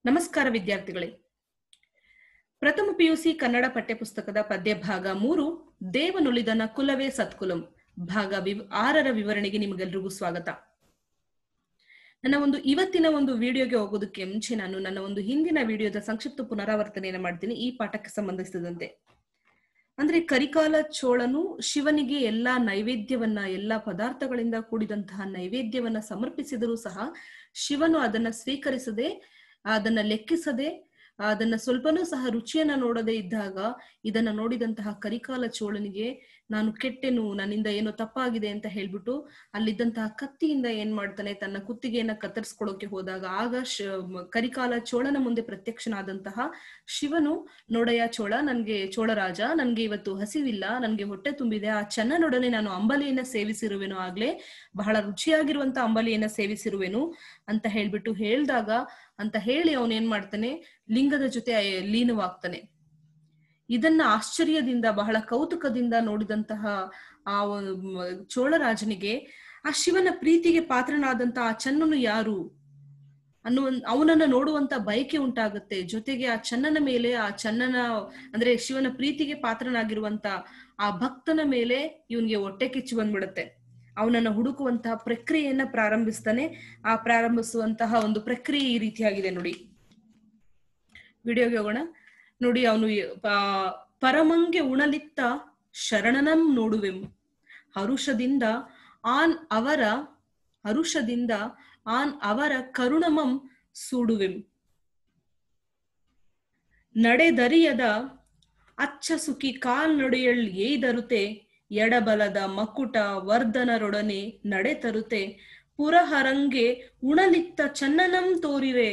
ನಮಸ್ಕಾರ ವಿದ್ಯಾರ್ಥಿಗಳೇ. ಪ್ರಥಮ ಪಿಯುಸಿ ಕನ್ನಡ ಪಠ್ಯಪುಸ್ತಕದ ಪದ್ಯ ಭಾಗ 3 ದೇವನುಳಿದನ ಕುಲವೇ ಸತ್ಕುಲಂ ಭಾಗ 6ರ ವಿವರಣೆಗೆ ನಿಮಗೆಲ್ಲರಿಗೂ ಸ್ವಾಗತ. ನನ್ನ ಇವತ್ತಿನ ವಿಡಿಯೋಗೆ ಹೋಗೋದಕ್ಕೆ ಮುಂಚೆ ನಾನು ನನ್ನ ಹಿಂದಿನ ವಿಡಿಯೋದ ಸಂಕ್ಷಿಪ್ತ ಪುನರಾವರ್ತನೆಯನ್ನು ಮಾಡ್ತೀನಿ ಈ ಪಾಠಕ್ಕೆ ಸಂಬಂಧಿಸಿದಂತೆ. ಅಂದ್ರೆ ಕರಿಕಾಲ ಚೋಳನು ಶಿವನಿಗೆ ಎಲ್ಲಾ ನೈವೇದ್ಯವನ್ನ, ಎಲ್ಲಾ ಪದಾರ್ಥಗಳಿಂದ ಕೂಡಿದಂತಹ ನೈವೇದ್ಯವನ್ನ ಸಮರ್ಪಿಸಿದರೂ ಸಹ ಶಿವನು ಅದನ್ನ ಸ್ವೀಕರಿಸದೆ, ಅದನ್ನ ಲೆಕ್ಕಿಸದೆ, ಅದನ್ನ ಸ್ವಲ್ಪನೂ ಸಹ ರುಚಿಯನ್ನ ನೋಡದೆ ಇದ್ದಾಗ ಇದನ್ನ ನೋಡಿದಂತಹ ಕರಿಕಾಲ ಚೋಳನಿಗೆ ನಾನು ಕೆಟ್ಟೆನು, ನನ್ನಿಂದ ಏನೋ ತಪ್ಪಾಗಿದೆ ಅಂತ ಹೇಳ್ಬಿಟ್ಟು ಅಲ್ಲಿದ್ದಂತಹ ಕತ್ತಿಯಿಂದ ಏನ್ ಮಾಡ್ತಾನೆ, ತನ್ನ ಕುತ್ತಿಗೆಯನ್ನ ಕತ್ತರಿಸ್ಕೊಳ್ಳೋಕೆ ಹೋದಾಗ ಆಗ ಕರಿಕಾಲ ಚೋಳನ ಮುಂದೆ ಪ್ರತ್ಯಕ್ಷನಾದಂತಹ ಶಿವನು, ನೋಡಯ್ಯ ಚೋಳ, ಚೋಳರಾಜ, ನನ್ಗೆ ಇವತ್ತು ಹಸಿವಿಲ್ಲ, ನನ್ಗೆ ಹೊಟ್ಟೆ ತುಂಬಿದೆ, ಆ ಚನ್ನನೊಡನೆ ನಾನು ಅಂಬಲಿಯನ್ನ ಸೇವಿಸಿರುವೆನು, ಆಗ್ಲೇ ಬಹಳ ರುಚಿಯಾಗಿರುವಂತ ಅಂಬಲಿಯನ್ನ ಸೇವಿಸಿರುವೆನು ಅಂತ ಹೇಳ್ಬಿಟ್ಟು ಹೇಳ್ದಾಗ ಅಂತ ಹೇಳಿ ಅವನೇನ್ ಮಾಡ್ತಾನೆ, ಲಿಂಗದ ಜೊತೆ ಲೀನವಾಗ್ತಾನೆ. ಇದನ್ನ ಆಶ್ಚರ್ಯದಿಂದ, ಬಹಳ ಕೌತುಕದಿಂದ ನೋಡಿದಂತಹ ಆ ಚೋಳರಾಜನಿಗೆ ಆ ಶಿವನ ಪ್ರೀತಿಗೆ ಪಾತ್ರನಾದಂತಹ ಆ ಚನ್ನನು ಯಾರು ಅವನನ್ನ ನೋಡುವಂತ ಬಯಕೆ ಉಂಟಾಗುತ್ತೆ. ಜೊತೆಗೆ ಆ ಚನ್ನನ ಮೇಲೆ, ಆ ಚನ್ನನ ಅಂದ್ರೆ ಶಿವನ ಪ್ರೀತಿಗೆ ಪಾತ್ರನಾಗಿರುವಂತ ಆ ಭಕ್ತನ ಮೇಲೆ ಇವನ್ಗೆ ಹೊಟ್ಟೆ ಕಿಚ್ಚು ಬಂದ್ಬಿಡುತ್ತೆ. ಅವನನ್ನ ಹುಡುಕುವಂತಹ ಪ್ರಕ್ರಿಯೆಯನ್ನ ಪ್ರಾರಂಭಿಸ್ತಾನೆ. ಆ ಪ್ರಾರಂಭಿಸುವಂತಹ ಪ್ರಕ್ರಿಯೆ ಈ ರೀತಿಯಾಗಿದೆ ನೋಡಿ. ವಿಡಿಯೋಗೆ ಹೋಗೋಣ ನೋಡಿ. ಅವನು ಪರಮಂಗೆ ಉಣಲಿತ್ತ ಶರಣನಂ ನೋಡುವೆಂ, ಹರುಷದಿಂದ ಆನ್ ಅವರ ಕರುಣಮಂ ಸೂಡುವೆಂ. ನಡೆದರಿಯದ ಅಚ್ಚ ಸುಖಿ ಕಾಲ್ನೊಡೆಯಳ್ ಏಯ್ದರುತೆ, ಎಡಬಲದ ಮಕ್ಕುಟ ವರ್ಧನರೊಡನೆ ನಡೆ ತರುತೆ, ಪುರಹರಂಗೆ ಉಣಲಿತ್ತ ಚನ್ನನಂ ತೋರಿರೆ,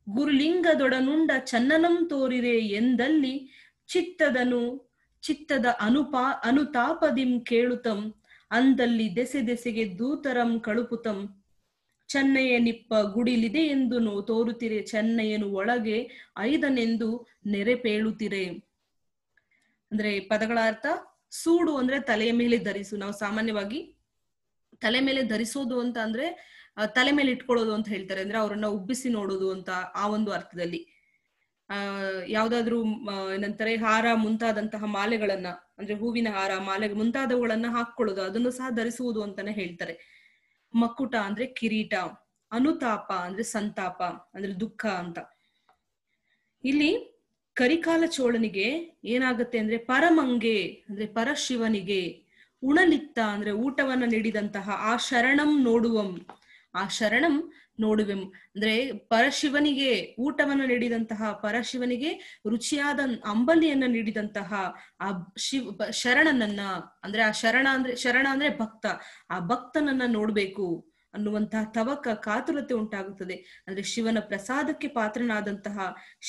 ಗುರುಲಿಂಗದೊಡನುಂಡ ಚನ್ನನಂ ತೋರಿರೆ ಎಂದಲ್ಲಿ, ಚಿತ್ತದ ಅನುತಾಪದಿಂ ಕೇಳುತ್ತಂ, ಅಂದಲ್ಲಿ ದೆಸೆ ದೆಸೆಗೆ ದೂತರಂ ಕಳುಪುತಂ, ಚೆನ್ನಯ್ಯ ನಿಪ್ಪ ಗುಡಿಲಿದೆ ಎಂದು ತೋರುತ್ತಿರೆ, ಚೆನ್ನಯ್ಯನು ಒಳಗೆ ಐದನೆಂದು ನೆರೆಪೇಳುತ್ತಿರೆ. ಅಂದ್ರೆ ಪದಗಳ ಅರ್ಥ, ಸೂಡು ಅಂದ್ರೆ ತಲೆಯ ಮೇಲೆ ಧರಿಸು. ನಾವು ಸಾಮಾನ್ಯವಾಗಿ ತಲೆ ಮೇಲೆ ಧರಿಸೋದು ಅಂತ ಅಂದ್ರೆ ತಲೆ ಮೇಲೆ ಇಟ್ಕೊಳ್ಳೋದು ಅಂತ ಹೇಳ್ತಾರೆ. ಅಂದ್ರೆ ಅವರನ್ನ ಉಬ್ಬಿಸಿ ನೋಡೋದು ಅಂತ ಆ ಅರ್ಥದಲ್ಲಿ. ಯಾವ್ದಾದ್ರು ಏನಂತಾರೆ, ಹಾರ ಮುಂತಾದಂತಹ ಮಾಲೆಗಳನ್ನ, ಅಂದ್ರೆ ಹೂವಿನ ಹಾರ, ಮಾಲೆ ಮುಂತಾದವುಗಳನ್ನ ಹಾಕೊಳ್ಳೋದು, ಅದನ್ನು ಸಹ ಧರಿಸುವುದು ಅಂತಾನೆ ಹೇಳ್ತಾರೆ. ಮಕ್ಕುಟ ಅಂದ್ರೆ ಕಿರೀಟ, ಅನುತಾಪ ಅಂದ್ರೆ ಸಂತಾಪ, ಅಂದ್ರೆ ದುಃಖ ಅಂತ. ಇಲ್ಲಿ ಕರಿಕಾಲ ಚೋಳನಿಗೆ ಏನಾಗುತ್ತೆ ಅಂದ್ರೆ, ಪರಮಂಗೆ ಅಂದ್ರೆ ಪರಶಿವನಿಗೆ, ಉಣಲಿತ್ತ ಅಂದ್ರೆ ಊಟವನ್ನ ನೀಡಿದಂತಹ ಆ ಶರಣಂ ನೋಡುವಂ, ಆ ಶರಣಂ ನೋಡುವೆಂ ಅಂದ್ರೆ ಪರಶಿವನಿಗೆ ಊಟವನ್ನ ನೀಡಿದಂತಹ, ಪರಶಿವನಿಗೆ ರುಚಿಯಾದ ಅಂಬಲಿಯನ್ನ ನೀಡಿದಂತಹ ಆ ಶರಣನನ್ನ, ಅಂದ್ರೆ ಆ ಶರಣ ಅಂದ್ರೆ ಭಕ್ತ, ಆ ಭಕ್ತನನ್ನ ನೋಡ್ಬೇಕು ಅನ್ನುವಂತಹ ತವಕ, ಕಾತುರತೆ ಉಂಟಾಗುತ್ತದೆ. ಅಂದ್ರೆ ಶಿವನ ಪ್ರಸಾದಕ್ಕೆ ಪಾತ್ರನಾದಂತಹ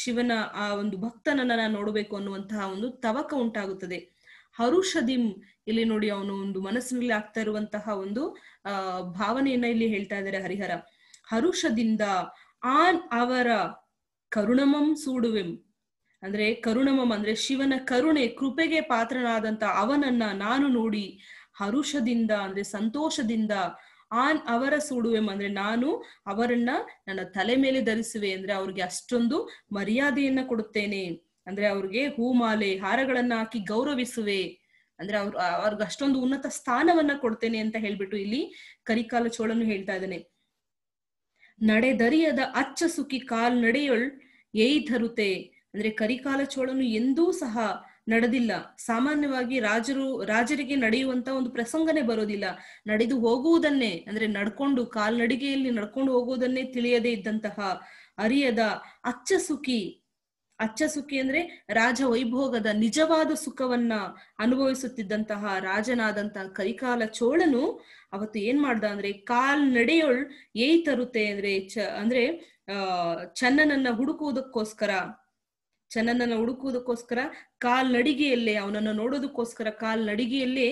ಶಿವನ ಆ ಭಕ್ತನನ್ನ ನೋಡಬೇಕು ಅನ್ನುವಂತಹ ತವಕ ಉಂಟಾಗುತ್ತದೆ. ಹರುಷದಿಂ, ಇಲ್ಲಿ ನೋಡಿ ಅವನು ಮನಸ್ಸಿನಲ್ಲಿ ಆಗ್ತಾ ಇರುವಂತಹ ಭಾವನೆಯನ್ನ ಇಲ್ಲಿ ಹೇಳ್ತಾ ಇದ್ದಾರೆ ಹರಿಹರ. ಹರುಷದಿಂದ ಆನ್ ಅವರ ಕರುಣಮಂ ಸೂಡುವೆಂ ಅಂದ್ರೆ ಕರುಣಮಂ ಅಂದ್ರೆ ಶಿವನ ಕರುಣೆ, ಕೃಪೆಗೆ ಪಾತ್ರನಾದಂತ ಅವನನ್ನ ನಾನು ನೋಡಿ, ಹರುಷದಿಂದ ಅಂದ್ರೆ ಸಂತೋಷದಿಂದ, ಆನ್ ಅವರ ಸೂಡುವೆಂ ಅಂದ್ರೆ ನಾನು ಅವರನ್ನ ನನ್ನ ತಲೆ ಮೇಲೆ ಧರಿಸುವೆ, ಅಂದ್ರೆ ಅವ್ರಿಗೆ ಅಷ್ಟೊಂದು ಮರ್ಯಾದೆಯನ್ನ ಕೊಡುತ್ತೇನೆ, ಅಂದ್ರೆ ಅವ್ರಿಗೆ ಹೂಮಾಲೆ ಹಾರಗಳನ್ನ ಹಾಕಿ ಗೌರವಿಸುವೆ, ಅಂದ್ರೆ ಅವ್ರಿಗೆ ಅಷ್ಟೊಂದು ಉನ್ನತ ಸ್ಥಾನವನ್ನ ಕೊಡ್ತೇನೆ ಅಂತ ಹೇಳ್ಬಿಟ್ಟು ಇಲ್ಲಿ ಕರಿಕಾಲ ಚೋಳನು ಹೇಳ್ತಾ ಇದ್ದಾನೆ. ನಡೆದರಿಯದ ಅಚ್ಚ ಸುಖಿ ಕಾಲ್ ನಡೆಯೊಳ್ ಏಯ್ಧರುತೆ ಅಂದ್ರೆ ಕರಿಕಾಲ ಚೋಳನು ಎಂದೂ ಸಹ ನಡೆದಿಲ್ಲ. ಸಾಮಾನ್ಯವಾಗಿ ರಾಜರಿಗೆ ನಡೆಯುವಂತ ಪ್ರಸಂಗನೇ ಬರೋದಿಲ್ಲ. ನಡೆದು ಹೋಗುವುದನ್ನೇ, ಅಂದ್ರೆ ನಡ್ಕೊಂಡು ಕಾಲ್ನಡಿಗೆಯಲ್ಲಿ ನಡ್ಕೊಂಡು ಹೋಗುವುದನ್ನೇ ತಿಳಿಯದೇ ಇದ್ದಂತಹ, ಅರಿಯದ ಅಚ್ಚ ಸುಖಿ ಅಂದ್ರೆ ರಾಜ ವೈಭೋಗದ ನಿಜವಾದ ಸುಖವನ್ನ ಅನುಭವಿಸುತ್ತಿದ್ದಂತಹ ರಾಜನಾದಂತಹ ಕರಿಕಾಲ ಚೋಳನು ಅವತ್ತು ಏನ್ ಮಾಡ್ದ ಅಂದ್ರೆ, ಕಾಲ್ನಡೆಯೊಳ್ ಏಯ್ ತರುತೆ ಅಂದ್ರೆ ಚನ್ನನನ್ನ ಹುಡುಕುವುದಕ್ಕೋಸ್ಕರ ಕಾಲ್ನಡಿಗೆಯಲ್ಲೇ, ಅವನನ್ನ ನೋಡೋದಕ್ಕೋಸ್ಕರ ಕಾಲ್ನಡಿಗೆಯಲ್ಲೇ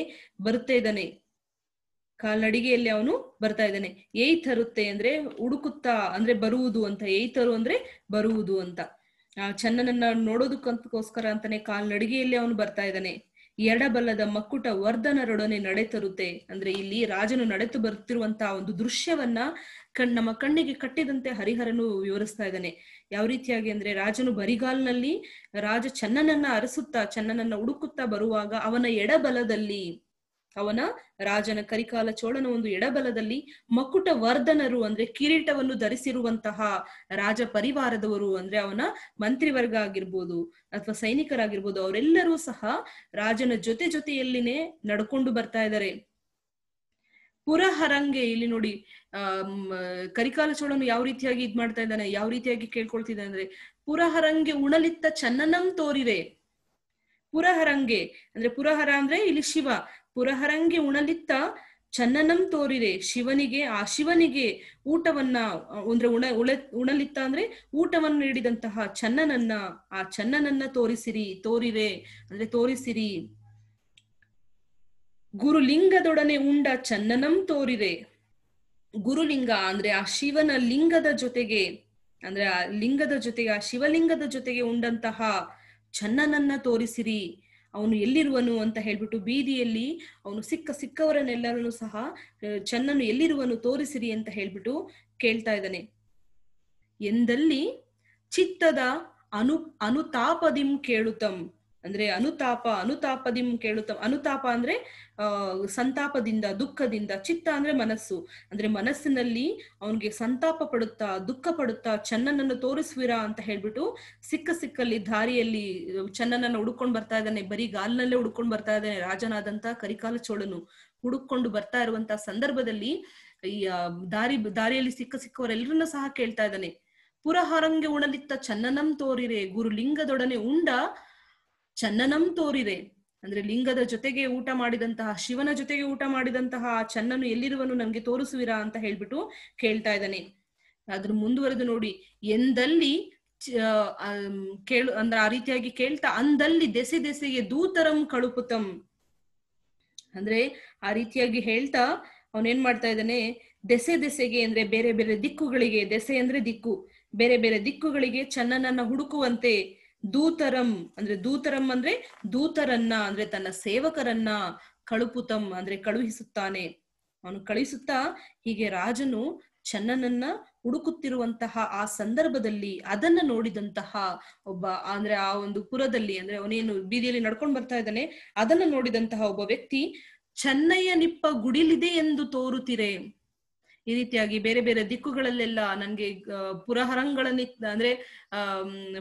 ಕಾಲ್ನಡಿಗೆಯಲ್ಲಿ ಅವನು ಬರ್ತಾ ಇದ್ದಾನೆ. ಏಯ್ ತರುತ್ತೆ ಅಂದ್ರೆ ಹುಡುಕುತ್ತಾ ಅಂದ್ರೆ ಬರುವುದು ಅಂತ, ಏಯ್ ತರು ಅಂದ್ರೆ ಬರುವುದು ಅಂತ. ಚನ್ನನನ್ನ ನೋಡೋದಕ್ಕೋಸ್ಕರ ಅಂತಾನೆ ಕಾಲ್ನಡಿಗೆಯಲ್ಲಿ ಅವನು ಬರ್ತಾ ಇದ್ದಾನೆ. ಎಡಬಲದ ಮಕ್ಕುಟ ವರ್ಧನರೊಡನೆ ನಡೆ ತರುತ್ತೆ ಅಂದ್ರೆ ಇಲ್ಲಿ ರಾಜನು ನಡೆತು ಬರುತ್ತಿರುವಂತಹ ದೃಶ್ಯವನ್ನ ನಮ್ಮ ಕಣ್ಣಿಗೆ ಕಟ್ಟಿದಂತೆ ಹರಿಹರನು ವಿವರಿಸ್ತಾ ಇದ್ದಾನೆ. ಯಾವ ರೀತಿಯಾಗಿ ಅಂದ್ರೆ, ರಾಜನು ಬರಿಗಾಲ್ನಲ್ಲಿ ರಾಜ ಚೆನ್ನನನ್ನ ಅರಸುತ್ತಾ ಚೆನ್ನನನ್ನ ಹುಡುಕುತ್ತಾ ಬರುವಾಗ ಅವನ ರಾಜನ ಕರಿಕಾಲ ಚೋಳನ ಒಂದು ಎಡಬಲದಲ್ಲಿ ಮಕುಟ ವರ್ಧನರು ಅಂದ್ರೆ ಕಿರೀಟವನ್ನು ಧರಿಸಿರುವಂತಹ ರಾಜ ಪರಿವಾರದವರು ಅಂದ್ರೆ ಅವನ ಮಂತ್ರಿವರ್ಗ ಆಗಿರ್ಬೋದು ಅಥವಾ ಸೈನಿಕರಾಗಿರ್ಬೋದು, ಅವರೆಲ್ಲರೂ ಸಹ ರಾಜನ ಜೊತೆಯಲ್ಲಿನೇ ನಡ್ಕೊಂಡು ಬರ್ತಾ ಇದ್ದಾರೆ. ಪುರಹರಂಗೆ, ಇಲ್ಲಿ ನೋಡಿ ಕರಿಕಾಲ ಚೋಳನು ಯಾವ ರೀತಿಯಾಗಿ ಇದ್ ಮಾಡ್ತಾ ಇದ್ದಾನೆ, ಯಾವ ರೀತಿಯಾಗಿ ಕೇಳ್ಕೊಳ್ತಿದ್ದಾನೆ ಅಂದ್ರೆ, ಪುರಹರಂಗೆ ಉಣಲಿತ್ತ ಚನ್ನನಂ ತೋರಿರೆ. ಪುರಹರಂಗೆ ಅಂದ್ರೆ, ಪುರಹರ ಅಂದ್ರೆ ಇಲ್ಲಿ ಶಿವ. ಪುರಹರಂಗೆ ಉಣಲಿತ್ತ ಚನ್ನನಂ ತೋರಿರೆ, ಶಿವನಿಗೆ ಊಟವನ್ನ ಅಂದ್ರೆ ಉಣಲಿತ್ತ ಅಂದ್ರೆ ಊಟವನ್ನು ನೀಡಿದಂತಹ ಚನ್ನನನ್ನ ತೋರಿರೆ ಅಂದ್ರೆ ತೋರಿಸಿರಿ. ಗುರುಲಿಂಗದೊಡನೆ ಉಂಡ ಚನ್ನನಂ ತೋರಿರೆ. ಗುರುಲಿಂಗ ಅಂದ್ರೆ ಆ ಶಿವನ ಲಿಂಗದ ಜೊತೆಗೆ ಅಂದ್ರೆ ಆ ಲಿಂಗದ ಜೊತೆಗೆ ಆ ಶಿವಲಿಂಗದ ಜೊತೆಗೆ ಉಂಡಂತಹ ಚನ್ನನನ್ನ ತೋರಿಸಿರಿ. ಅವನು ಎಲ್ಲಿರುವನು ಅಂತ ಹೇಳ್ಬಿಟ್ಟು ಬೀದಿಯಲ್ಲಿ ಅವನು ಸಿಕ್ಕವರನ್ನೆಲ್ಲರನ್ನು ಸಹ ಚನ್ನನು ಎಲ್ಲಿರುವನು ತೋರಿಸಿರಿ ಅಂತ ಹೇಳ್ಬಿಟ್ಟು ಕೇಳ್ತಾ ಇದ್ದಾನೆ. ಎಂದಲ್ಲಿ ಚಿತ್ತದ ಅನುತಾಪದಿಂ ಕೇಳುತ್ತಂ ಅಂದ್ರೆ ಅನುತಾಪದಿಂ ಕೇಳುತ್ತಂ. ಅನುತಾಪ ಅಂದ್ರೆ ಸಂತಾಪದಿಂದ, ದುಃಖದಿಂದ. ಚಿತ್ತ ಅಂದ್ರೆ ಮನಸ್ಸು, ಅಂದ್ರೆ ಮನಸ್ಸಿನಲ್ಲಿ ಅವನಿಗೆ ಸಂತಾಪ ಪಡುತ್ತಾ, ದುಃಖ ಪಡುತ್ತಾ ಚನ್ನನನ್ನು ತೋರಿಸುವಿರಾ ಅಂತ ಹೇಳ್ಬಿಟ್ಟು ಸಿಕ್ಕಲ್ಲಿ ದಾರಿಯಲ್ಲಿ ಚನ್ನನನ್ನ ಹುಡುಕೊಂಡು ಬರ್ತಾ ಇದ್ದಾನೆ. ಬರೀ ಗಾಲ್ನಲ್ಲೇ ಹುಡುಕೊಂಡು ಬರ್ತಾ ಇದ್ದಾನೆ ರಾಜನಾದಂತ ಕರಿಕಾಲ ಚೋಳನು. ಹುಡುಕೊಂಡು ಬರ್ತಾ ಇರುವಂತಹ ಸಂದರ್ಭದಲ್ಲಿ ಈ ದಾರಿಯಲ್ಲಿ ಸಿಕ್ಕವರೆಲ್ಲರನ್ನ ಸಹ ಕೇಳ್ತಾ ಇದ್ದಾನೆ. ಪುರಹರಂಗೆ ಉಣಲಿತ್ತ ಚನ್ನನಂ ತೋರಿರೆ, ಗುರುಲಿಂಗದೊಡನೆ ಉಂಡ ಚನ್ನನಂ ತೋರಿರೆ ಅಂದ್ರೆ ಲಿಂಗದ ಜೊತೆಗೆ ಊಟ ಮಾಡಿದಂತಹ, ಶಿವನ ಜೊತೆಗೆ ಊಟ ಮಾಡಿದಂತಹ ಚನ್ನನು ಎಲ್ಲಿರುವನು ನಮ್ಗೆ ತೋರಿಸುವಿರಾ ಅಂತ ಹೇಳ್ಬಿಟ್ಟು ಕೇಳ್ತಾ ಇದ್ದಾನೆ. ಅದ್ರ ಮುಂದುವರೆದು ನೋಡಿ, ಎಂದಲ್ಲಿ ಅಂದ್ರೆ ಆ ರೀತಿಯಾಗಿ ಕೇಳ್ತಾ, ಅಂದಲ್ಲಿ ದೆಸೆಗೆ ದೂತರಂ ಕಳುಪುತಂ ಅಂದ್ರೆ ಆ ರೀತಿಯಾಗಿ ಹೇಳ್ತಾ ಅವನೇನ್ ಮಾಡ್ತಾ ಇದ್ದಾನೆ, ದೆಸೆಗೆ ಅಂದ್ರೆ ಬೇರೆ ಬೇರೆ ದಿಕ್ಕುಗಳಿಗೆ, ದೆಸೆ ಅಂದ್ರೆ ದಿಕ್ಕು, ಬೇರೆ ಬೇರೆ ದಿಕ್ಕುಗಳಿಗೆ ಚನ್ನನನ್ನ ಹುಡುಕುವಂತೆ, ದೂತರಂ ಅಂದ್ರೆ ದೂತರನ್ನ ಅಂದ್ರೆ ತನ್ನ ಸೇವಕರನ್ನ ಕಳುಪುತಂ ಅಂದ್ರೆ ಕಳುಹಿಸುತ್ತಾನೆ. ಅವನು ಕಳುಹಿಸುತ್ತಾ ಹೀಗೆ ರಾಜನು ಚನ್ನನನ್ನ ಹುಡುಕುತ್ತಿರುವಂತಹ ಆ ಸಂದರ್ಭದಲ್ಲಿ ಅದನ್ನ ನೋಡಿದಂತಹ ಒಬ್ಬ ಅಂದ್ರೆ ಆ ಒಂದು ಪುರದಲ್ಲಿ ಅಂದ್ರೆ ಅವನೇನು ಬೀದಿಯಲ್ಲಿ ನಡ್ಕೊಂಡು ಬರ್ತಾ ಇದ್ದಾನೆ, ಅದನ್ನ ನೋಡಿದಂತಹ ಒಬ್ಬ ವ್ಯಕ್ತಿ, ಚೆನ್ನಯ್ಯ ನಿಪ್ಪ ಗುಡಿಲಿದೆ ಎಂದು ತೋರುತ್ತಿರೆ. ಈ ರೀತಿಯಾಗಿ ಬೇರೆ ಬೇರೆ ದಿಕ್ಕುಗಳಲ್ಲೆಲ್ಲ ನನ್ಗೆ ಪುರಹರಂಗಳನ್ನ ಅಂದ್ರೆ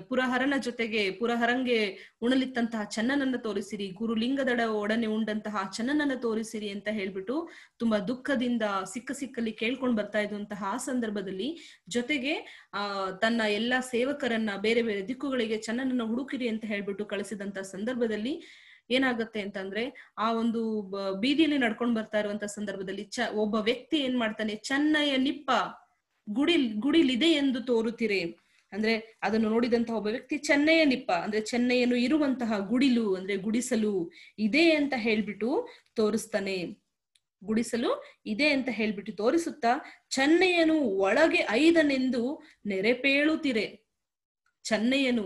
ಪುರಹರನ ಜೊತೆಗೆ ಪುರಹರಂಗೆ ಉಣಲಿತ್ತಂತಹ ಚನ್ನನನ್ನ ತೋರಿಸಿರಿ, ಗುರುಲಿಂಗದಡ ಒಡನೆ ಉಂಡಂತಹ ಚನ್ನನನ್ನ ತೋರಿಸಿರಿ ಅಂತ ಹೇಳ್ಬಿಟ್ಟು ತುಂಬಾ ದುಃಖದಿಂದ ಸಿಕ್ಕಲ್ಲಿ ಕೇಳ್ಕೊಂಡು ಬರ್ತಾ ಇದ್ದಂತಹ ಆ ಸಂದರ್ಭದಲ್ಲಿ ಜೊತೆಗೆ ತನ್ನ ಎಲ್ಲಾ ಸೇವಕರನ್ನ ಬೇರೆ ಬೇರೆ ದಿಕ್ಕುಗಳಿಗೆ ಚನ್ನನನ್ನ ಹುಡುಕಿರಿ ಅಂತ ಹೇಳ್ಬಿಟ್ಟು ಕಳಿಸಿದಂತಹ ಸಂದರ್ಭದಲ್ಲಿ ಏನಾಗತ್ತೆ ಅಂತಂದ್ರೆ, ಆ ಒಂದು ಬೀದಿಯಲ್ಲಿ ನಡ್ಕೊಂಡು ಬರ್ತಾ ಇರುವಂತ ಸಂದರ್ಭದಲ್ಲಿ ಒಬ್ಬ ವ್ಯಕ್ತಿ ಏನ್ ಮಾಡ್ತಾನೆ, ಚೆನ್ನಯ್ಯ ನಿಪ್ಪ ಗುಡಿಲಿದೆ ಎಂದು ತೋರುತ್ತಿರೆ ಅಂದ್ರೆ ಅದನ್ನು ನೋಡಿದಂತಹ ಒಬ್ಬ ವ್ಯಕ್ತಿ ಚೆನ್ನಯ್ಯ ನಿಪ್ಪ ಅಂದ್ರೆ ಚೆನ್ನಯ್ಯನು ಇರುವಂತಹ ಗುಡಿಲು ಅಂದ್ರೆ ಗುಡಿಸಲು ಇದೆ ಅಂತ ಹೇಳ್ಬಿಟ್ಟು ತೋರಿಸ್ತಾನೆ. ಗುಡಿಸಲು ಇದೆ ಅಂತ ಹೇಳ್ಬಿಟ್ಟು ತೋರಿಸುತ್ತಾ, ಚೆನ್ನಯ್ಯನು ಒಳಗೆ ಐದನೆಂದು ನೆರೆಪೇಳುತ್ತಿರೆ. ಚೆನ್ನಯ್ಯನು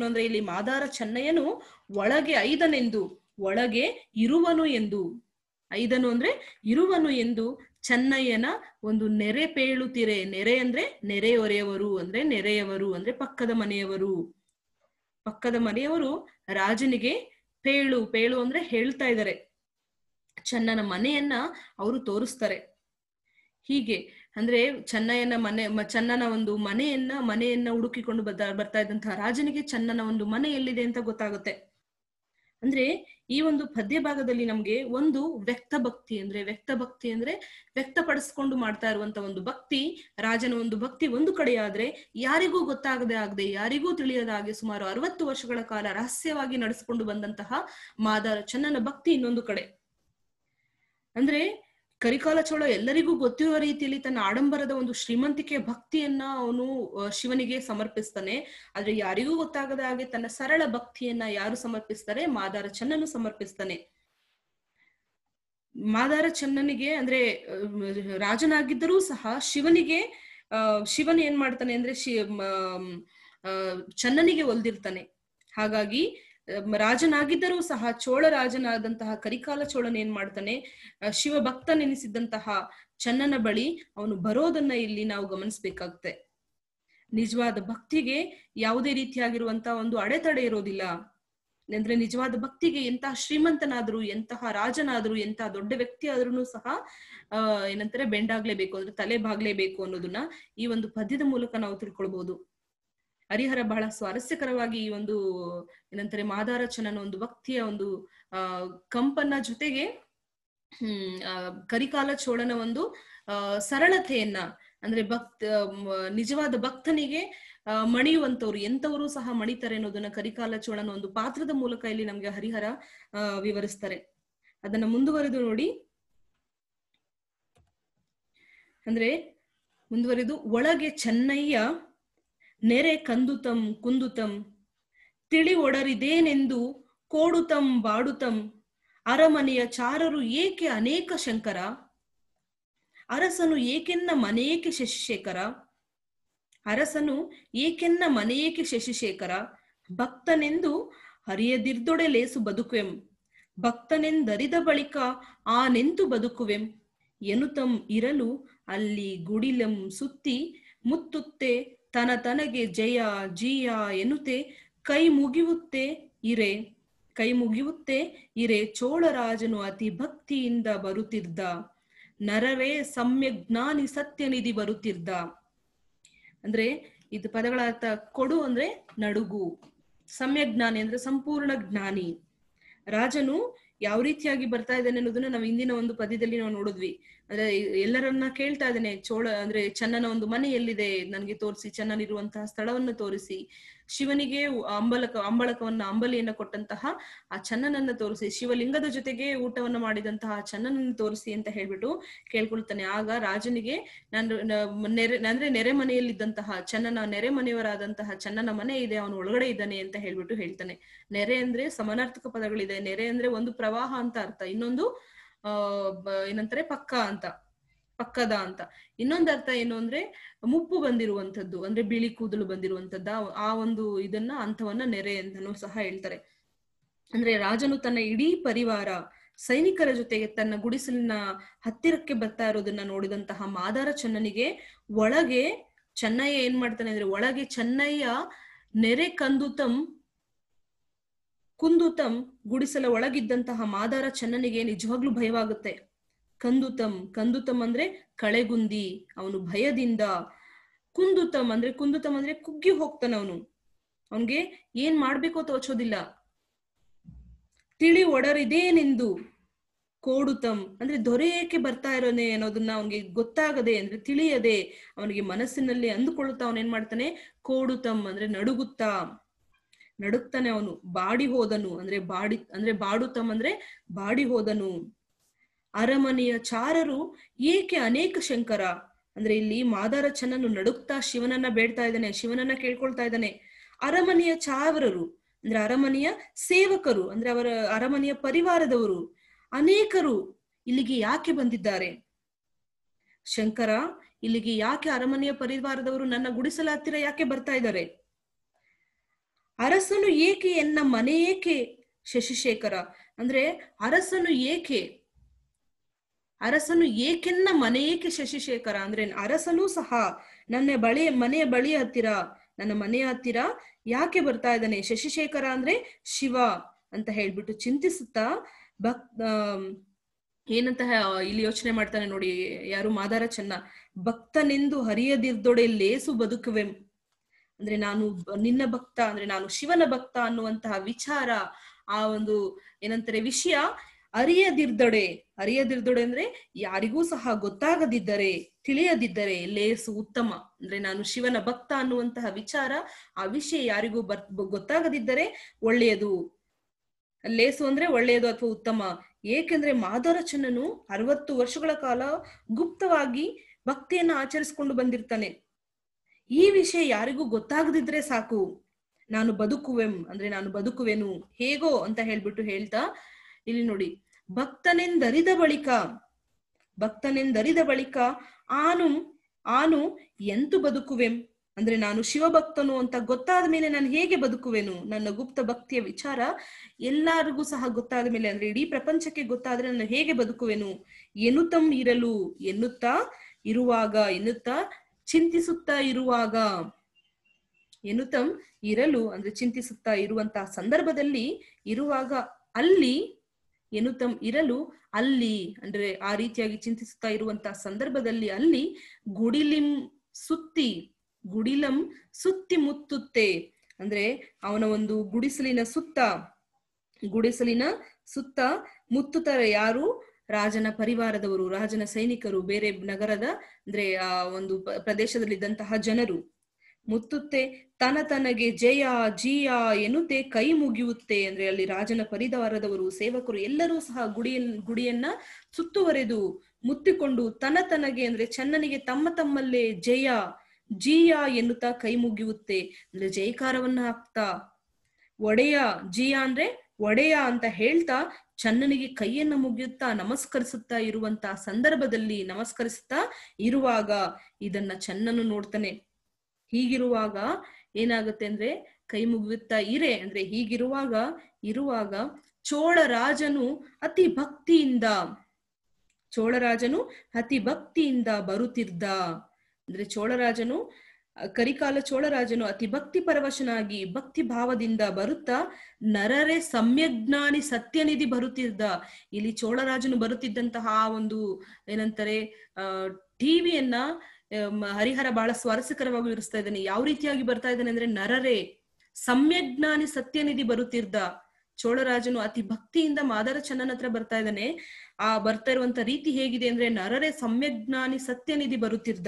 ಅಂದ್ರೆ ಇಲ್ಲಿ ಮಾದಾರ ಚೆನ್ನಯ್ಯನು ಒಳಗೆ ಐದನೆಂದು, ಒಳಗೆ ಇರುವನು ಎಂದು, ಐದನು ಅಂದ್ರೆ ಇರುವನು ಎಂದು ಚೆನ್ನಯ್ಯನ ಒಂದು ನೆರೆ ಪೇಳುತ್ತಿರೆ. ನೆರೆ ಅಂದ್ರೆ ನೆರೆಯೊರೆಯವರು ಅಂದ್ರೆ ನೆರೆಯವರು ಅಂದ್ರೆ ಪಕ್ಕದ ಮನೆಯವರು ರಾಜನಿಗೆ ಪೇಳು ಅಂದ್ರೆ ಹೇಳ್ತಾ ಇದ್ದಾರೆ, ಚೆನ್ನನ ಮನೆಯನ್ನ ಅವರು ತೋರಿಸ್ತಾರೆ. ಹೀಗೆ ಅಂದ್ರೆ ಚೆನ್ನನ ಒಂದು ಮನೆಯನ್ನ ಹುಡುಕಿಕೊಂಡು ಬರ್ತಾ ಇದ್ದಂತಹ ರಾಜನಿಗೆ ಚೆನ್ನನ ಒಂದು ಮನೆ ಎಲ್ಲಿದೆ ಅಂತ ಗೊತ್ತಾಗುತ್ತೆ. ಅಂದ್ರೆ ಈ ಒಂದು ಪದ್ಯ ಭಾಗದಲ್ಲಿ ನಮ್ಗೆ ಒಂದು ವ್ಯಕ್ತ ಭಕ್ತಿ ಅಂದ್ರೆ ವ್ಯಕ್ತಪಡಿಸ್ಕೊಂಡು ಮಾಡ್ತಾ ಇರುವಂತ ಒಂದು ಭಕ್ತಿ, ರಾಜನ ಒಂದು ಭಕ್ತಿ ಒಂದು ಕಡೆ ಆದ್ರೆ, ಯಾರಿಗೂ ಗೊತ್ತಾಗದೆ ಯಾರಿಗೂ ತಿಳಿಯದ ಹಾಗೆ ಸುಮಾರು 60 ವರ್ಷಗಳ ಕಾಲ ರಹಸ್ಯವಾಗಿ ನಡೆಸಿಕೊಂಡು ಬಂದಂತಹ ಮಾದಾರ ಚೆನ್ನನ ಭಕ್ತಿ ಇನ್ನೊಂದು ಕಡೆ. ಅಂದ್ರೆ ಕರಿಕಾಲ ಚೋಳ ಎಲ್ಲರಿಗೂ ಗೊತ್ತಿರುವ ರೀತಿಯಲ್ಲಿ ತನ್ನ ಆಡಂಬರದ ಒಂದು ಶ್ರೀಮಂತಿಕೆಯ ಭಕ್ತಿಯನ್ನ ಅವನು ಶಿವನಿಗೆ ಸಮರ್ಪಿಸ್ತಾನೆ. ಆದ್ರೆ ಯಾರಿಗೂ ಗೊತ್ತಾಗದ ಹಾಗೆ ತನ್ನ ಸರಳ ಭಕ್ತಿಯನ್ನ ಯಾರು ಸಮರ್ಪಿಸ್ತಾರೆ, ಮಾದಾರ ಚೆನ್ನನು ಸಮರ್ಪಿಸ್ತಾನೆ. ಮಾದಾರ ಚೆನ್ನನಿಗೆ ಅಂದ್ರೆ ರಾಜನಾಗಿದ್ದರೂ ಸಹ ಶಿವನ್ ಏನ್ ಮಾಡ್ತಾನೆ ಅಂದ್ರೆ ಚೆನ್ನನಿಗೆ ಒಲ್ದಿರ್ತಾನೆ. ಹಾಗಾಗಿ ರಾಜನಾಗಿದ್ದರೂ ಸಹ ಚೋಳ ರಾಜನಾದಂತಹ ಕರಿಕಾಲ ಚೋಳನ್ ಏನ್ ಮಾಡ್ತಾನೆ, ಶಿವ ಭಕ್ತನೆನಿಸಿದ್ದಂತಹ ಚನ್ನನ ಬಳಿ ಅವನು ಬರೋದನ್ನ ಇಲ್ಲಿ ನಾವು ಗಮನಿಸ್ಬೇಕಾಗುತ್ತೆ. ನಿಜವಾದ ಭಕ್ತಿಗೆ ಯಾವುದೇ ರೀತಿಯಾಗಿರುವಂತಹ ಒಂದು ಅಡೆತಡೆ ಇರೋದಿಲ್ಲ. ಅಂದ್ರೆ ನಿಜವಾದ ಭಕ್ತಿಗೆ ಎಂತಹ ಶ್ರೀಮಂತನಾದ್ರು, ಎಂತಹ ರಾಜನಾದ್ರು, ಎಂತಹ ದೊಡ್ಡ ವ್ಯಕ್ತಿ ಆದ್ರೂ ಸಹ ಏನಂತಾರೆ ಬೆಂಡಾಗ್ಲೇಬೇಕು, ಅಂದ್ರೆ ತಲೆ ಬಾಗ್ಲೇಬೇಕು ಅನ್ನೋದನ್ನ ಈ ಒಂದು ಪದ್ಯದ ಮೂಲಕ ನಾವು ತಿಳ್ಕೊಳ್ಬಹುದು. ಹರಿಹರ ಬಹಳ ಸ್ವಾರಸ್ಯಕರವಾಗಿ ಈ ಒಂದು ಏನಂತಾರೆ ಮಾದಾರಚನನ ಒಂದು ಭಕ್ತಿಯ ಒಂದು ಕಂಪನ ಜೊತೆಗೆ ಕರಿಕಾಲ ಚೋಳನ ಒಂದು ಸರಳತೆಯನ್ನ, ಅಂದ್ರೆ ನಿಜವಾದ ಭಕ್ತನಿಗೆ ಮಣಿಯುವಂತವ್ರು ಎಂತವರು ಸಹ ಮಣಿತಾರೆ ಅನ್ನೋದನ್ನ ಕರಿಕಾಲ ಚೋಳನ ಒಂದು ಪಾತ್ರದ ಮೂಲಕ ಇಲ್ಲಿ ನಮ್ಗೆ ಹರಿಹರ ವಿವರಿಸ್ತಾರೆ. ಅದನ್ನ ಮುಂದುವರೆದು ನೋಡಿ. ಅಂದ್ರೆ ಮುಂದುವರೆದು, ಒಳಗೆ ಚೆನ್ನಯ್ಯ ನೆರೆ ಕಂದುತಂ ಕುಂದುತಂ ತಿಳಿ ಒಡರಿದೇನೆಂದು ಕೋಡುತಂ ಬಾಡುತಂ ಅರಮನೆಯ ಚಾರರು ಏಕೆ ಅನೇಕ ಶಂಕರ ಅರಸನು ಏಕೆನ್ನ ಮನೆಯೇಕೆ ಶಶಿಶೇಖರ ಅರಸನು ಏಕೆನ್ನ ಮನೆಯೇಕೆ ಶಶಿಶೇಖರ ಭಕ್ತನೆಂದು ಹರಿಯದಿರ್ದೊಡೆ ಲೇಸು ಬದುಕುವೆಂ ಭಕ್ತನೆಂದರಿದ ಬಳಿಕ ಆನೆಂತು ಬದುಕುವೆಂ ಎನುತಂ ಇರಲು ಅಲ್ಲಿ ಗುಡಿಲಂ ಸುತ್ತಿ ಮುತ್ತುತ್ತೆ ತನಗೆ ಜಯ ಜೀಯ ಎನ್ನುತ್ತೆ ಕೈ ಮುಗಿಯುತ್ತೆ ಇರೆ ಚೋಳರಾಜನು ಅತಿ ಭಕ್ತಿಯಿಂದ ಬರುತ್ತಿದ್ದ ನರರೇ ಸಮ್ಯಜ್ಞಾನಿ ಸತ್ಯನಿಧಿ ಬರುತ್ತಿದ್ದ. ಅಂದ್ರೆ ಇದು ಪದಗಳ ಅರ್ಥ. ಕೊಡು ಅಂದ್ರೆ ನಡುಗು, ಸಮ್ಯಜ್ಞಾನಿ ಅಂದ್ರೆ ಸಂಪೂರ್ಣ ಜ್ಞಾನಿ. ರಾಜನು ಯಾವ ರೀತಿಯಾಗಿ ಬರ್ತಾ ಇದ್ದಾನೆ ಅನ್ನೋದನ್ನ ನಾವು ಇಂದಿನ ಒಂದು ಪದ್ಯದಲ್ಲಿ ನಾವು ನೋಡಿದ್ವಿ. ಅಂದ್ರೆ ಎಲ್ಲರನ್ನ ಕೇಳ್ತಾ ಇದ್ದಾನೆ, ಅಂದ್ರೆ ಚನ್ನನ ಒಂದು ಮನೆ ಎಲ್ಲಿದೆ ನನ್ಗೆ ತೋರಿಸಿ, ಚನ್ನನಿರುವಂತಹ ಸ್ಥಳವನ್ನ ತೋರಿಸಿ, ಶಿವನಿಗೆ ಅಂಬಲಿಯನ್ನ ಕೊಟ್ಟಂತಹ ಆ ಚನ್ನನನ್ನ ತೋರಿಸಿ, ಶಿವಲಿಂಗದ ಜೊತೆಗೆ ಊಟವನ್ನ ಮಾಡಿದಂತಹ ಚನ್ನನನ್ನ ತೋರಿಸಿ ಅಂತ ಹೇಳ್ಬಿಟ್ಟು ಕೇಳ್ಕೊಳ್ತಾನೆ. ಆಗ ರಾಜನಿಗೆ ಅಂದ್ರೆ ನೆರೆ ಮನೆಯಲ್ಲಿದ್ದಂತಹ ಚನ್ನನ ನೆರೆ ಮನೆಯವರಾದಂತಹ ಚನ್ನನ ಮನೆ ಇದೆ, ಅವನು ಒಳಗಡೆ ಇದ್ದಾನೆ ಅಂತ ಹೇಳ್ಬಿಟ್ಟು ಹೇಳ್ತಾನೆ. ನೆರೆ ಅಂದ್ರೆ ಸಮಾನಾರ್ಥಕ ಪದಗಳಿದೆ. ನೆರೆ ಅಂದ್ರೆ ಒಂದು ಪ್ರವಾಹ ಅಂತ ಅರ್ಥ, ಇನ್ನೊಂದು ಏನಂತಾರೆ ಪಕ್ಕದ ಅಂತ. ಇನ್ನೊಂದು ಅರ್ಥ ಏನು ಅಂದ್ರೆ ಮುಪ್ಪು ಬಂದಿರುವಂತದ್ದು, ಅಂದ್ರೆ ಬಿಳಿ ಕೂದಲು ಬಂದಿರುವಂತದ್ದ, ಆ ಒಂದು ಇದನ್ನ ಅಂಥವನ್ನ ನೆರೆ ಅಂತನೂ ಸಹ ಹೇಳ್ತಾರೆ. ಅಂದ್ರೆ ರಾಜನು ತನ್ನ ಇಡೀ ಪರಿವಾರ ಸೈನಿಕರ ಜೊತೆಗೆ ತನ್ನ ಗುಡಿಸಲಿನ ಹತ್ತಿರಕ್ಕೆ ಬರ್ತಾ ಇರೋದನ್ನ ನೋಡಿದಂತಹ ಮಾದಾರ ಚನ್ನನಿಗೆ ಒಳಗೆ ಚೆನ್ನಯ್ಯ ಏನ್ ಮಾಡ್ತಾನೆ ಅಂದ್ರೆ, ಒಳಗೆ ಚೆನ್ನಯ್ಯ ನೆರೆ ಕುಂದುತಂ ಗುಡಿಸಲ ಒಳಗಿದ್ದಂತಹ ಮಾದಾರ ಚನ್ನನಿಗೆ ನಿಜವಾಗ್ಲೂ ಭಯವಾಗುತ್ತೆ. ಕಂದುತಂ ಅಂದ್ರೆ ಕಳೆಗುಂದಿ, ಅವನು ಭಯದಿಂದ. ಕುಂದುತಂ ಅಂದ್ರೆ ಕುಗ್ಗಿ ಹೋಗ್ತಾನೆ ಅವನು, ಅವನ್ಗೆ ಏನ್ ಮಾಡ್ಬೇಕೋ ತೋಚೋದಿಲ್ಲ. ತಿಳಿ ಒಡರಿದೇನೆಂದು ಕೋಡುತಂ ಅಂದ್ರೆ ದೊರೆ ಏಕೆ ಬರ್ತಾ ಇರೋನೆ ಅನ್ನೋದನ್ನ ಅವನಿಗೆ ಗೊತ್ತಾಗದೆ, ಅಂದ್ರೆ ತಿಳಿಯದೆ ಅವನಿಗೆ ಮನಸ್ಸಿನಲ್ಲಿ ಅಂದುಕೊಳ್ಳುತ್ತಾ ಅವನ್ ಏನ್ ಮಾಡ್ತಾನೆ, ಕೋಡುತಂ ಅಂದ್ರೆ ನಡುಗ್ತಾನೆ ಅವನು. ಬಾಡಿ ಹೋದನು ಅಂದ್ರೆ ಬಾಡುತಂ ಅಂದ್ರೆ ಬಾಡಿ ಹೋದನು. ಅರಮನೆಯ ಚಾರರು ಏಕೆ ಅನೇಕ ಶಂಕರ ಅಂದ್ರೆ ಇಲ್ಲಿ ಮಾದಾರ ಚನ್ನನು ನಡುಕ್ತಾ ಶಿವನನ್ನ ಬೇಡ್ತಾ ಇದ್ದಾನೆ, ಶಿವನನ್ನ ಕೇಳ್ಕೊಳ್ತಾ ಇದ್ದಾನೆ. ಅರಮನೆಯ ಚಾರರು ಅಂದ್ರೆ ಅರಮನೆಯ ಸೇವಕರು, ಅಂದ್ರೆ ಅವರ ಅರಮನೆಯ ಪರಿವಾರದವರು ಅನೇಕರು ಇಲ್ಲಿಗೆ ಯಾಕೆ ಬಂದಿದ್ದಾರೆ? ಶಂಕರ, ಇಲ್ಲಿಗೆ ಯಾಕೆ ಅರಮನೆಯ ಪರಿವಾರದವರು ನನ್ನ ಗುಡಿಸಲ ಹತ್ತಿರ ಯಾಕೆ ಬರ್ತಾ ಇದ್ದಾರೆ? ಅರಸನು ಏಕೆ ಎನ್ನ ಮನೆ ಏಕೆ ಶಶಿಶೇಖರ ಅಂದ್ರೆ ಅರಸನು ಏಕೆನ್ನ ಮನೆ ಏಕೆ ಶಶಿಶೇಖರ ಅಂದ್ರೆ ಅರಸನೂ ಸಹ ನನ್ನ ಮನೆಯ ಹತ್ತಿರ ಯಾಕೆ ಬರ್ತಾ ಇದ್ದಾನೆ? ಶಶಿಶೇಖರ ಅಂದ್ರೆ ಶಿವ ಅಂತ ಹೇಳ್ಬಿಟ್ಟು ಚಿಂತಿಸುತ್ತಾ ಏನಂತ ಇಲ್ಲಿ ಯೋಚನೆ ಮಾಡ್ತಾನೆ ನೋಡಿ ಯಾರು, ಮಾದಾರ ಚೆನ್ನ. ಭಕ್ತನೆಂದು ಹರಿಯದಿರ್ದೊಡೆ ಲೇಸು ಬದುಕುವೆಂ ಅಂದ್ರೆ ನಾನು ನಿನ್ನ ಭಕ್ತ, ಅಂದ್ರೆ ನಾನು ಶಿವನ ಭಕ್ತ ಅನ್ನುವಂತಹ ವಿಚಾರ, ಆ ಒಂದು ಏನಂತಾರೆ ವಿಷಯ ಅರಿಯದಿರ್ದೊಡೆ ಅಂದ್ರೆ ಯಾರಿಗೂ ಸಹ ಗೊತ್ತಾಗದಿದ್ದರೆ, ತಿಳಿಯದಿದ್ದರೆ ಲೇಸು ಉತ್ತಮ. ಅಂದ್ರೆ ನಾನು ಶಿವನ ಭಕ್ತ ಅನ್ನುವಂತಹ ವಿಚಾರ, ಆ ವಿಷಯ ಯಾರಿಗೂ ಗೊತ್ತಾಗದಿದ್ದರೆ ಒಳ್ಳೆಯದು. ಲೇಸು ಅಂದ್ರೆ ಒಳ್ಳೆಯದು ಅಥವಾ ಉತ್ತಮ. ಏಕೆಂದ್ರೆ ಮಾದಾರ ಚೆನ್ನನು 60 ವರ್ಷಗಳ ಕಾಲ ಗುಪ್ತವಾಗಿ ಭಕ್ತಿಯನ್ನ ಆಚರಿಸಿಕೊಂಡು ಬಂದಿರ್ತಾನೆ. ಈ ವಿಷಯ ಯಾರಿಗೂ ಗೊತ್ತಾಗದಿದ್ರೆ ಸಾಕು, ನಾನು ಬದುಕುವೆನು ಹೇಗೋ ಅಂತ ಹೇಳ್ಬಿಟ್ಟು ಹೇಳ್ತಾ ಇಲ್ಲಿ ನೋಡಿ, ಭಕ್ತನೆಂದರಿದ ಬಳಿಕ ಆನು ಎಂತು ಬದುಕುವೆಂ ಅಂದ್ರೆ ನಾನು ಶಿವಭಕ್ತನು ಅಂತ ಗೊತ್ತಾದ ಮೇಲೆ ನಾನು ಹೇಗೆ ಬದುಕುವೆನು? ನನ್ನ ಗುಪ್ತ ಭಕ್ತಿಯ ವಿಚಾರ ಎಲ್ಲರಿಗೂ ಸಹ ಗೊತ್ತಾದ ಮೇಲೆ, ಅಂದ್ರೆ ಇಡೀ ಪ್ರಪಂಚಕ್ಕೆ ಗೊತ್ತಾದ್ರೆ ನಾನು ಹೇಗೆ ಬದುಕುವೆನು ಎನ್ನುತ್ತಂ ಇರಲು, ಎನ್ನುತ್ತಾ ಇರುವಾಗ, ಎನ್ನುತ್ತಾ ಚಿಂತಿಸುತ್ತಾ ಇರುವಾಗ, ಎನ್ನುತ್ತಂ ಇರಲು ಅಂದ್ರೆ ಚಿಂತಿಸುತ್ತಾ ಇರುವಂತಹ ಸಂದರ್ಭದಲ್ಲಿ ಇರುವಾಗ, ಅಲ್ಲಿ ಎನ್ನುತ್ತಂ ಇರಲು, ಅಲ್ಲಿ ಅಂದ್ರೆ ಆ ರೀತಿಯಾಗಿ ಚಿಂತಿಸುತ್ತಾ ಇರುವಂತಹ ಸಂದರ್ಭದಲ್ಲಿ ಅಲ್ಲಿ ಗುಡಿಲಿಂ ಸುತ್ತಿ, ಗುಡಿಲಂ ಸುತ್ತಿ ಮುತ್ತುತ್ತೆ, ಅಂದ್ರೆ ಅವನ ಒಂದು ಗುಡಿಸಲಿನ ಸುತ್ತ ಮುತ್ತುತ್ತಾರೆ. ಯಾರು? ರಾಜನ ಪರಿವಾರದವರು, ರಾಜನ ಸೈನಿಕರು, ಬೇರೆ ನಗರದ ಅಂದ್ರೆ ಆ ಒಂದು ಪ್ರದೇಶದಲ್ಲಿದ್ದಂತಹ ಜನರು. ಮುತ್ತುತ್ತೆ ತನಗೆ ಜಯ ಜಿಯ ಎನ್ನುತ್ತೆ ಕೈ ಮುಗಿಯುತ್ತೆ, ಅಂದ್ರೆ ಅಲ್ಲಿ ರಾಜನ ಪರಿವಾರದವರು, ಸೇವಕರು ಎಲ್ಲರೂ ಸಹ ಗುಡಿಯನ್ನ ಸುತ್ತುವರೆದು ಮುತ್ತಿಕೊಂಡು ತನಗೆ ಅಂದ್ರೆ ಚನ್ನನಿಗೆ ತಮ್ಮಲ್ಲೇ ಜಯ ಜಿಯ ಎನ್ನುತ್ತಾ ಕೈ ಮುಗಿಯುತ್ತೆ, ಅಂದ್ರೆ ಜಯಕಾರವನ್ನ ಹಾಕ್ತಾ, ಒಡೆಯ ಜಿಯ ಅಂದ್ರೆ ಒಡೆಯ ಅಂತ ಹೇಳ್ತಾ ಚನ್ನನಿಗೆ ಕೈಯನ್ನ ಮುಗಿಯುತ್ತಾ ನಮಸ್ಕರಿಸುತ್ತಾ ಇರುವಂತಹ ಸಂದರ್ಭದಲ್ಲಿ, ನಮಸ್ಕರಿಸುತ್ತಾ ಇರುವಾಗ ಇದನ್ನ ಚನ್ನನು ನೋಡ್ತಾನೆ. ಹೀಗಿರುವಾಗ ಏನಾಗುತ್ತೆ ಅಂದ್ರೆ ಕೈ ಮುಗಿಯುತ್ತಾ ಅಂದ್ರೆ ಇರುವಾಗ ಚೋಳರಾಜನು ಅತಿ ಭಕ್ತಿಯಿಂದ ಬರುತ್ತಿದ್ದ, ಅಂದ್ರೆ ಕರಿಕಾಲ ಚೋಳರಾಜನು ಅತಿ ಭಕ್ತಿ ಪರವಶನಾಗಿ ಭಕ್ತಿ ಭಾವದಿಂದ ಬರುತ್ತಾ ನರರೇ ಸಮ್ಯಜ್ಞಾನಿ ಸತ್ಯನಿಧಿ ಬರುತ್ತಿದ್ದ. ಇಲ್ಲಿ ಚೋಳರಾಜನು ಬರುತ್ತಿದ್ದಂತಹ ಒಂದು ಏನಂತಾರೆ ಟಿವಿಯನ್ನ ಹರಿಹರ ಬಹಳ ಸ್ವಾರಸ್ಯಕರವಾಗಿ ವಿವರಿಸ್ತಾ ಇದ್ದಾನೆ. ಯಾವ ರೀತಿಯಾಗಿ ಬರ್ತಾ ಇದ್ದಾನೆ ಅಂದ್ರೆ, ನರರೇ ಸಮ್ಯಜ್ಞಾನಿ ಸತ್ಯನಿಧಿ ಬರುತ್ತಿದ್ದ. ಚೋಳರಾಜನು ಅತಿ ಭಕ್ತಿಯಿಂದ ಮಾದಾರ ಚನ್ನನ ಹತ್ರ ಬರ್ತಾ ಇದ್ದಾನೆ. ಆ ಬರ್ತಾ ಇರುವಂತ ರೀತಿ ಹೇಗಿದೆ ಅಂದ್ರೆ, ನರರೇ ಸಮ್ಯಜ್ಞಾನಿ ಸತ್ಯನಿಧಿ ಬರುತ್ತಿದ್ದ.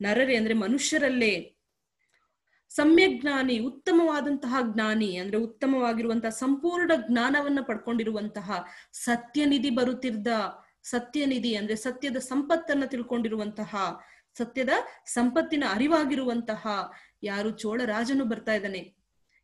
ನರರೇ ಅಂದ್ರೆ ಮನುಷ್ಯರಲ್ಲೇ ಸಮ್ಯಜ್ಞಾನಿ ಉತ್ತಮವಾದಂತಹ ಜ್ಞಾನಿ, ಅಂದ್ರೆ ಉತ್ತಮವಾಗಿರುವಂತಹ ಸಂಪೂರ್ಣ ಜ್ಞಾನವನ್ನ ಪಡ್ಕೊಂಡಿರುವಂತಹ ಸತ್ಯನಿಧಿ ಬರುತ್ತಿದ್ದ. ಸತ್ಯನಿಧಿ ಅಂದ್ರೆ ಸತ್ಯದ ಸಂಪತ್ತನ್ನ ತಿಳ್ಕೊಂಡಿರುವಂತಹ, ಸತ್ಯದ ಸಂಪತ್ತಿನ ಅರಿವಾಗಿರುವಂತಹ ಯಾರು? ಚೋಳರಾಜನು ಬರ್ತಾ ಇದ್ದಾನೆ.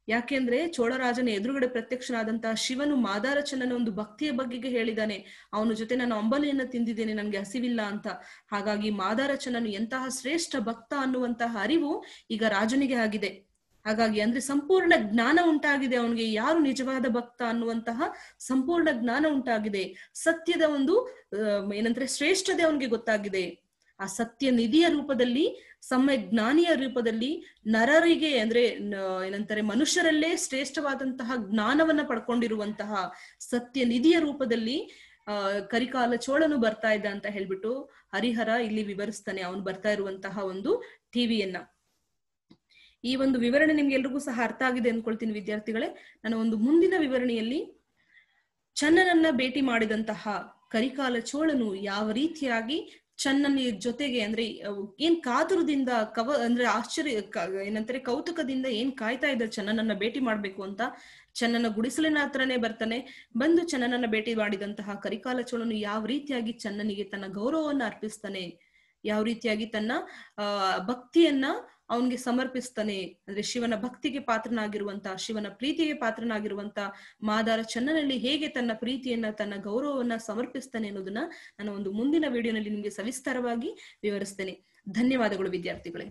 ಯಾಕೆಂದ್ರೆ ಚೋಳರಾಜನ ಎದುರುಗಡೆ ಪ್ರತ್ಯಕ್ಷನಾದಂತಹ ಶಿವನು ಮಾದಾರ ಚನ್ನನ ಒಂದು ಭಕ್ತಿಯ ಬಗೆಗೆ ಹೇಳಿದ್ದಾನೆ. ಅವನ ಜೊತೆ ನಾನು ಅಂಬಲಿಯನ್ನ ತಿಂದಿದ್ದೇನೆ, ನನ್ಗೆ ಹಸಿವಿಲ್ಲ ಅಂತ. ಹಾಗಾಗಿ ಮಾದಾರ ಚನ್ನನು ಎಂತಹ ಶ್ರೇಷ್ಠ ಭಕ್ತ ಅನ್ನುವಂತಹ ಅರಿವು ಈಗ ರಾಜನಿಗೆ ಆಗಿದೆ. ಹಾಗಾಗಿ ಅಂದ್ರೆ ಸಂಪೂರ್ಣ ಜ್ಞಾನ ಉಂಟಾಗಿದೆ ಅವನಿಗೆ, ಯಾರು ನಿಜವಾದ ಭಕ್ತ ಅನ್ನುವಂತಹ ಸಂಪೂರ್ಣ ಜ್ಞಾನ ಉಂಟಾಗಿದೆ. ಸತ್ಯದ ಒಂದು ಏನಂದ್ರೆ ಶ್ರೇಷ್ಠತೆ ಅವನಿಗೆ ಗೊತ್ತಾಗಿದೆ. ಆ ಸತ್ಯ ನಿಧಿಯ ರೂಪದಲ್ಲಿ, ಜ್ಞಾನಿಯ ರೂಪದಲ್ಲಿ ನರರಿಗೆ ಅಂದ್ರೆ ಏನಂತಾರೆ ಮನುಷ್ಯರಲ್ಲೇ ಶ್ರೇಷ್ಠವಾದಂತಹ ಜ್ಞಾನವನ್ನ ಪಡ್ಕೊಂಡಿರುವಂತಹ ಸತ್ಯ ನಿಧಿಯ ರೂಪದಲ್ಲಿ ಕರಿಕಾಲ ಚೋಳನು ಬರ್ತಾ ಇದ್ದ ಅಂತ ಹೇಳ್ಬಿಟ್ಟು ಹರಿಹರ ಇಲ್ಲಿ ವಿವರಿಸ್ತಾನೆ. ಅವನು ಬರ್ತಾ ಇರುವಂತಹ ಒಂದು ಟಿವಿಯನ್ನ. ಈ ಒಂದು ವಿವರಣೆ ನಿಮ್ಗೆ ಎಲ್ರಿಗೂ ಸಹ ಅರ್ಥ ಆಗಿದೆ ಅನ್ಕೊಳ್ತೀನಿ ವಿದ್ಯಾರ್ಥಿಗಳೇ. ನಾನು ಒಂದು ಮುಂದಿನ ವಿವರಣೆಯಲ್ಲಿ ಚನ್ನನನ್ನ ಭೇಟಿ ಮಾಡಿದಂತಹ ಕರಿಕಾಲ ಚೋಳನು ಯಾವ ರೀತಿಯಾಗಿ ಚನ್ನನ ಜೊತೆಗೆ ಅಂದ್ರೆ ಏನ್ ಕಾತುರದಿಂದ ಅಂದ್ರೆ ಆಶ್ಚರ್ಯ ಏನಂತಾರೆ ಕೌತುಕದಿಂದ ಏನ್ ಕಾಯ್ತಾ ಇದ್ದ ಚನ್ನನನ್ನ ಭೇಟಿ ಮಾಡ್ಬೇಕು ಅಂತ, ಚನ್ನನ ಗುಡಿಸಲಿನ ಹತ್ರನೇ ಬರ್ತಾನೆ. ಬಂದು ಚನ್ನನನ್ನ ಭೇಟಿ ಮಾಡಿದಂತಹ ಕರಿಕಾಲ ಚೋಳನು ಯಾವ ರೀತಿಯಾಗಿ ಚನ್ನನಿಗೆ ತನ್ನ ಗೌರವವನ್ನ ಅರ್ಪಿಸ್ತಾನೆ, ಯಾವ ರೀತಿಯಾಗಿ ತನ್ನ ಭಕ್ತಿಯನ್ನ ಅವನ್ಗೆ ಸಮರ್ಪಿಸ್ತಾನೆ, ಅಂದ್ರೆ ಶಿವನ ಭಕ್ತಿಗೆ ಪಾತ್ರನಾಗಿರುವಂತ, ಶಿವನ ಪ್ರೀತಿಗೆ ಪಾತ್ರನಾಗಿರುವಂತ ಮಾದಾರ ಚನ್ನನಲ್ಲಿ ಹೇಗೆ ತನ್ನ ಪ್ರೀತಿಯನ್ನ ತನ್ನ ಗೌರವವನ್ನ ಸಮರ್ಪಿಸ್ತಾನೆ ಅನ್ನೋದನ್ನ ನಾನು ಒಂದು ಮುಂದಿನ ವಿಡಿಯೋನಲ್ಲಿ ನಿಮ್ಗೆ ಸವಿಸ್ತಾರವಾಗಿ ವಿವರಿಸ್ತೇನೆ. ಧನ್ಯವಾದಗಳು ವಿದ್ಯಾರ್ಥಿಗಳೇ.